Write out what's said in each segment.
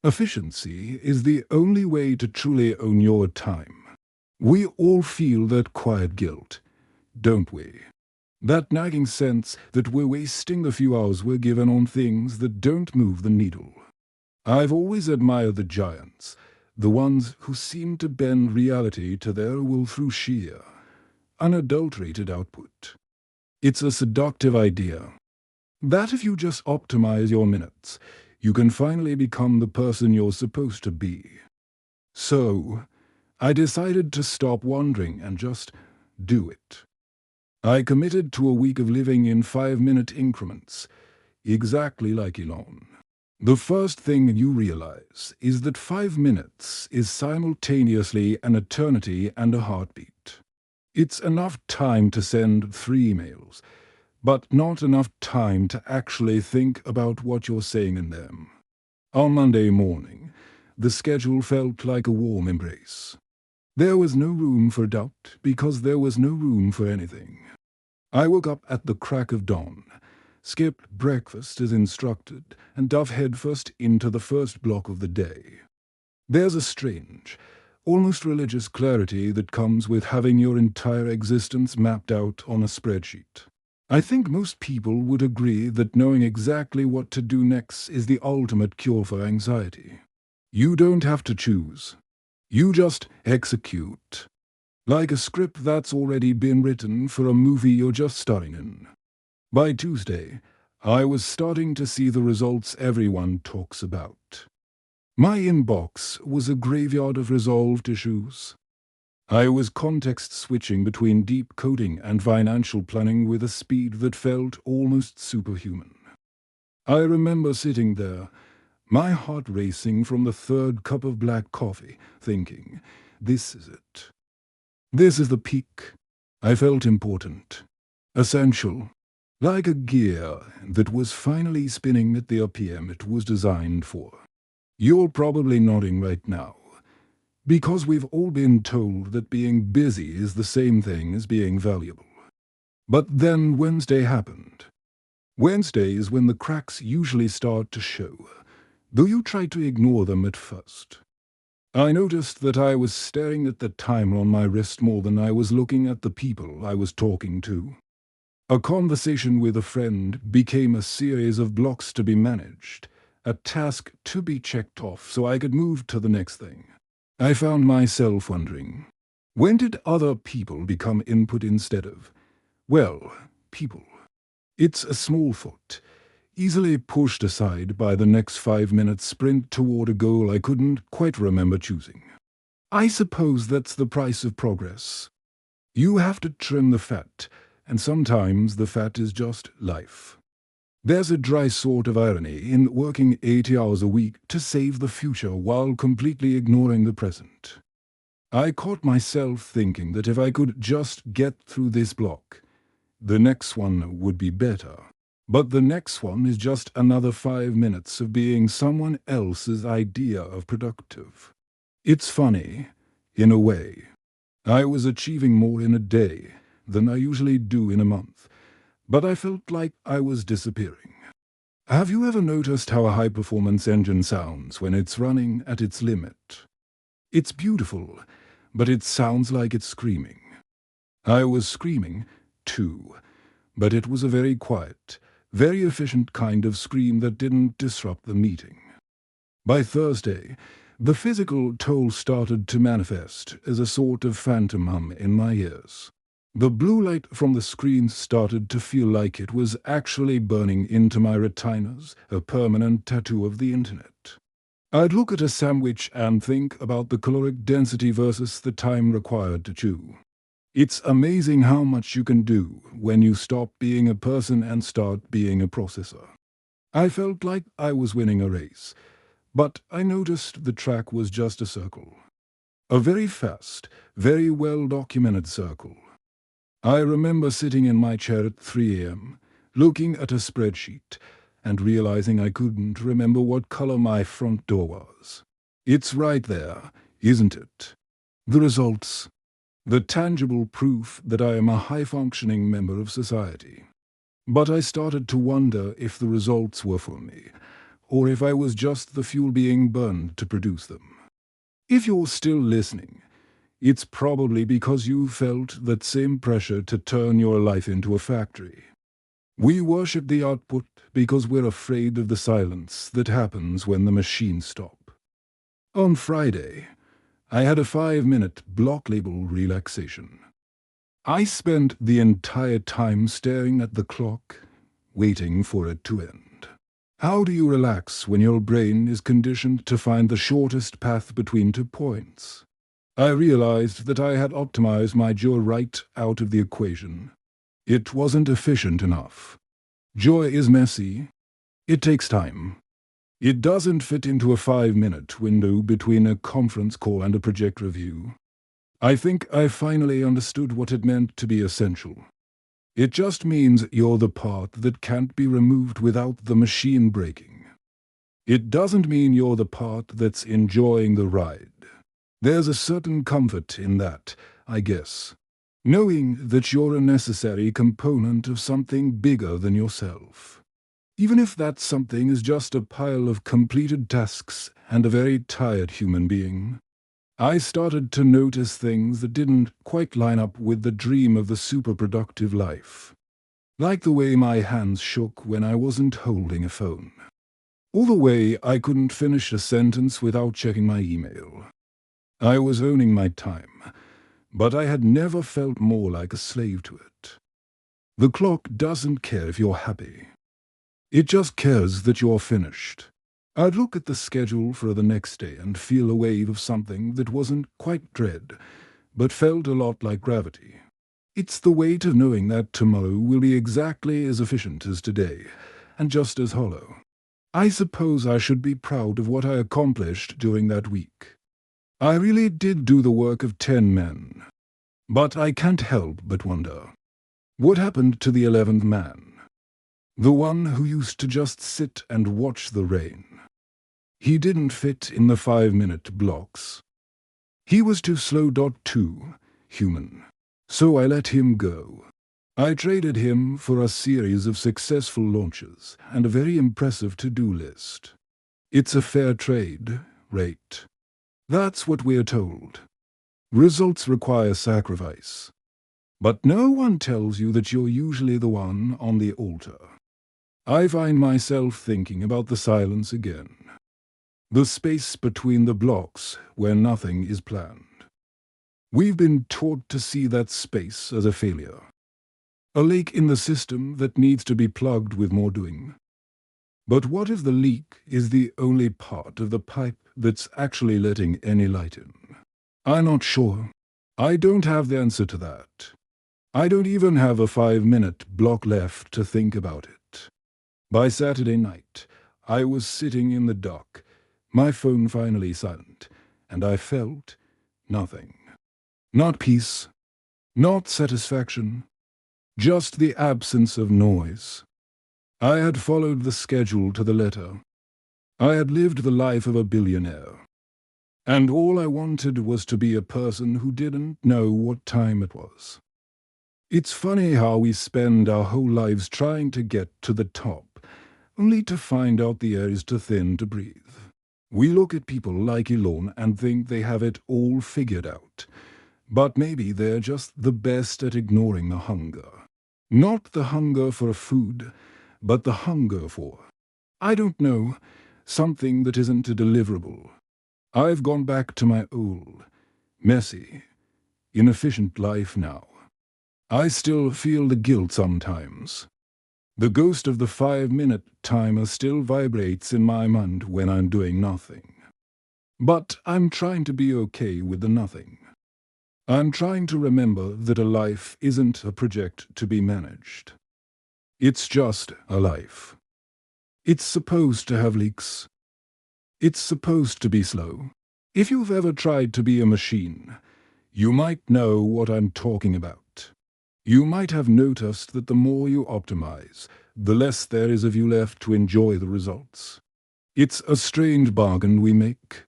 Efficiency is the only way to truly own your time. We all feel that quiet guilt, don't we? That nagging sense that we're wasting the few hours we're given on things that don't move the needle. I've always admired the giants, the ones who seem to bend reality to their will through sheer, unadulterated output. It's a seductive idea that if you just optimize your minutes, you can finally become the person you're supposed to be. So, I decided to stop wondering and just do it. I committed to a week of living in 5-minute increments, exactly like Elon. The first thing you realize is that 5 minutes is simultaneously an eternity and a heartbeat. It's enough time to send 3 emails, but not enough time to actually think about what you're saying in them. On Monday morning, the schedule felt like a warm embrace. There was no room for doubt because there was no room for anything. I woke up at the crack of dawn, skipped breakfast as instructed, and dove headfirst into the first block of the day. There's a strange, almost religious clarity that comes with having your entire existence mapped out on a spreadsheet. I think most people would agree that knowing exactly what to do next is the ultimate cure for anxiety. You don't have to choose. You just execute. Like a script that's already been written for a movie you're just starring in. By Tuesday, I was starting to see the results everyone talks about. My inbox was a graveyard of resolved issues. I was context switching between deep coding and financial planning with a speed that felt almost superhuman. I remember sitting there, my heart racing from the third cup of black coffee, thinking, this is it. This is the peak. I felt important, essential, like a gear that was finally spinning at the RPM it was designed for. You're probably nodding right now, because we've all been told that being busy is the same thing as being valuable. But then Wednesday happened. Wednesday is when the cracks usually start to show, though you try to ignore them at first. I noticed that I was staring at the timer on my wrist more than I was looking at the people I was talking to. A conversation with a friend became a series of blocks to be managed, a task to be checked off so I could move to the next thing. I found myself wondering, when did other people become input instead of, well, people? It's a small thought, easily pushed aside by the next 5-minute sprint toward a goal I couldn't quite remember choosing. I suppose that's the price of progress. You have to trim the fat, and sometimes the fat is just life. There's a dry sort of irony in working 80 hours a week to save the future while completely ignoring the present. I caught myself thinking that if I could just get through this block, the next one would be better. But the next one is just another 5 minutes of being someone else's idea of productive. It's funny, in a way. I was achieving more in a day than I usually do in a month, but I felt like I was disappearing. Have you ever noticed how a high-performance engine sounds when it's running at its limit? It's beautiful, but it sounds like it's screaming. I was screaming, too, but it was a very quiet, very efficient kind of scream that didn't disrupt the meeting. By Thursday, the physical toll started to manifest as a sort of phantom hum in my ears. The blue light from the screen started to feel like it was actually burning into my retinas, a permanent tattoo of the internet. I'd look at a sandwich and think about the caloric density versus the time required to chew. It's amazing how much you can do when you stop being a person and start being a processor. I felt like I was winning a race, but I noticed the track was just a circle. A very fast, very well-documented circle. I remember sitting in my chair at 3 a.m., looking at a spreadsheet, and realizing I couldn't remember what color my front door was. It's right there, isn't it? The results. The tangible proof that I am a high-functioning member of society. But I started to wonder if the results were for me, or if I was just the fuel being burned to produce them. If you're still listening, it's probably because you felt that same pressure to turn your life into a factory. We worship the output because we're afraid of the silence that happens when the machines stop. On Friday, I had a 5-minute block label relaxation. I spent the entire time staring at the clock, waiting for it to end. How do you relax when your brain is conditioned to find the shortest path between 2 points? I realized that I had optimized my joy right out of the equation. It wasn't efficient enough. Joy is messy. It takes time. It doesn't fit into a 5-minute window between a conference call and a project review. I think I finally understood what it meant to be essential. It just means you're the part that can't be removed without the machine breaking. It doesn't mean you're the part that's enjoying the ride. There's a certain comfort in that, I guess, knowing that you're a necessary component of something bigger than yourself. Even if that something is just a pile of completed tasks and a very tired human being. I started to notice things that didn't quite line up with the dream of the super-productive life. Like the way my hands shook when I wasn't holding a phone. Or the way I couldn't finish a sentence without checking my email. I was owning my time, but I had never felt more like a slave to it. The clock doesn't care if you're happy. It just cares that you're finished. I'd look at the schedule for the next day and feel a wave of something that wasn't quite dread, but felt a lot like gravity. It's the weight of knowing that tomorrow will be exactly as efficient as today, and just as hollow. I suppose I should be proud of what I accomplished during that week. I really did do the work of 10 men. But I can't help but wonder, what happened to the 11th man? The one who used to just sit and watch the rain. He didn't fit in the 5-minute blocks. He was too slow. Too human. So I let him go. I traded him for a series of successful launches and a very impressive to-do list. It's a fair trade, right? That's what we're told. Results require sacrifice. But no one tells you that you're usually the one on the altar. I find myself thinking about the silence again. The space between the blocks where nothing is planned. We've been taught to see that space as a failure. A leak in the system that needs to be plugged with more doing. But what if the leak is the only part of the pipe that's actually letting any light in? I'm not sure. I don't have the answer to that. I don't even have a 5-minute block left to think about it. By Saturday night, I was sitting in the dark, my phone finally silent, and I felt nothing. Not peace, not satisfaction, just the absence of noise. I had followed the schedule to the letter. I had lived the life of a billionaire. And all I wanted was to be a person who didn't know what time it was. It's funny how we spend our whole lives trying to get to the top, only to find out the air is too thin to breathe. We look at people like Elon and think they have it all figured out. But maybe they're just the best at ignoring the hunger. Not the hunger for food, but the hunger for, I don't know, something that isn't a deliverable. I've gone back to my old, messy, inefficient life now. I still feel the guilt sometimes. The ghost of the 5-minute timer still vibrates in my mind when I'm doing nothing. But I'm trying to be okay with the nothing. I'm trying to remember that a life isn't a project to be managed. It's just a life. It's supposed to have leaks. It's supposed to be slow. If you've ever tried to be a machine, you might know what I'm talking about. You might have noticed that the more you optimize, the less there is of you left to enjoy the results. It's a strange bargain we make.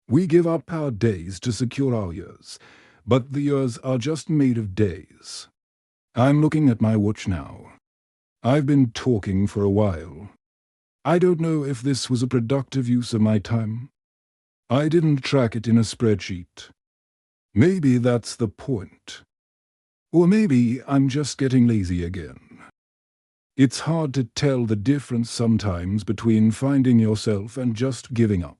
We give up our days to secure our years, but the years are just made of days. I'm looking at my watch now. I've been talking for a while. I don't know if this was a productive use of my time. I didn't track it in a spreadsheet. Maybe that's the point. Or maybe I'm just getting lazy again. It's hard to tell the difference sometimes between finding yourself and just giving up.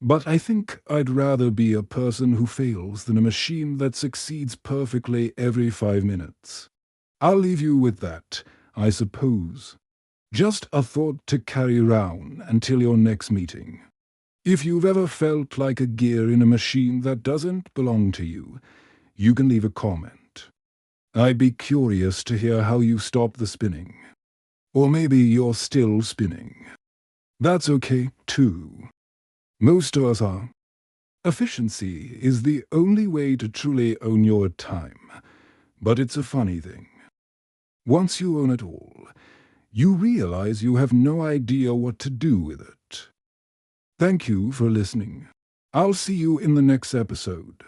But I think I'd rather be a person who fails than a machine that succeeds perfectly every 5 minutes. I'll leave you with that, I suppose. Just a thought to carry around until your next meeting. If you've ever felt like a gear in a machine that doesn't belong to you, you can leave a comment. I'd be curious to hear how you stop the spinning. Or maybe you're still spinning. That's okay, too. Most of us are. Efficiency is the only way to truly own your time. But it's a funny thing. Once you own it all, you realize you have no idea what to do with it. Thank you for listening. I'll see you in the next episode.